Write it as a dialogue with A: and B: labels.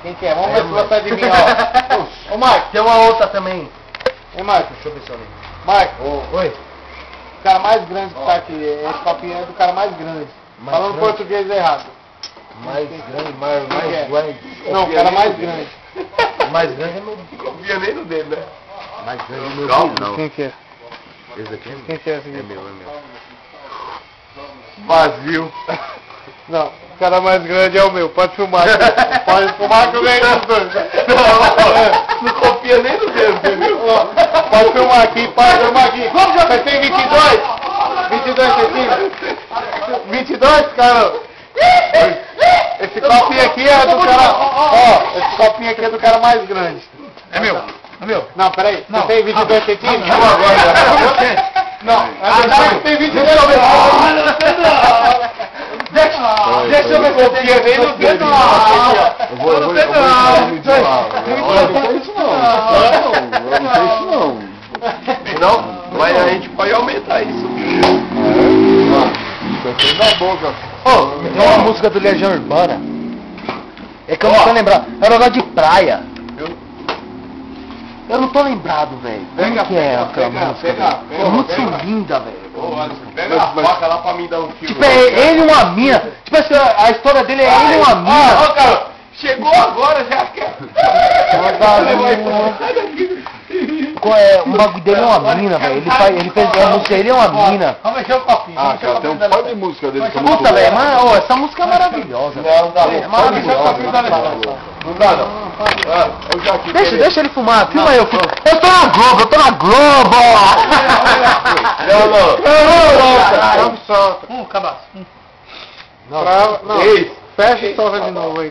A: Quem que é? Vamos ver se você adivinha, ó. Ô, Marcos.
B: Tem uma outra também.
A: Hein, Marcos?
B: Deixa eu ver se eu lembro.
A: Marcos.
B: Oi.
A: O cara mais grande que tá aqui. Esse papinho é do cara mais grande.
B: Mais
A: Falando
B: grande?
A: português errado.
B: Mais grande, mais
A: é?
B: grande.
A: Não, o cara mais grande.
B: Mais grande é meu...
C: Não confia nem no dedo, né?
B: Mais grande é meu
C: Calma,
B: dedo.
C: não.
A: Quem que é?
B: Esse aqui é
A: Quem que é esse
C: É
A: aqui?
C: meu, é meu. Vazio.
A: Não, o cara mais grande é o meu. Pode filmar. Pode filmar que eu ganhei dos dois.
C: Não confia nem no dedo, entendeu?
A: Pode filmar aqui, pode filmar aqui. Você tem 22? 22 centímetros? 22, cara? Esse copinho aqui é do cara... Ó, esse copinho aqui é do cara mais grande.
B: É meu. É meu.
A: Não, peraí.
B: Não.
A: Você tem 22 centímetros?
B: Não, agora.
A: Não, você tem 22 centímetros.
B: Deixa eu ver se eu
C: confia nem no dedo.
B: Eu vou entrar no vídeo lá. Não tem isso não.
C: Não, mas a gente pode aumentar isso.
B: Na boca. Ô, tem uma música do Legião Urbana. É que eu não tô lembrado. É um negócio de praia. Eu não tô lembrado, velho. Como que é aquela música? É uma música linda, velho.
C: Pega a faca lá pra mim dar um tiro.
B: Tipo, é ele e uma mina. Tipo assim, a história dele é ele e uma mina.
C: Ó, cara, chegou agora, já quer. Sai daqui.
B: O bagulho dele é uma mina, velho. Ele fez a música, ele é uma mina.
A: Vamos mexer o copinho.
D: Ah, cara, tem um par de música dele que é muito
B: Puta,
D: boa.
B: velho, mas ô, essa música é maravilhosa.
C: Não dá,
B: É
C: não.
B: maravilhosa.
C: Não dá, não.
B: Deixa ele fumar, filma eu. Eu tô na Globo,
C: Não,
A: Cabaço.
C: não.
A: Fecha e solta de novo aí.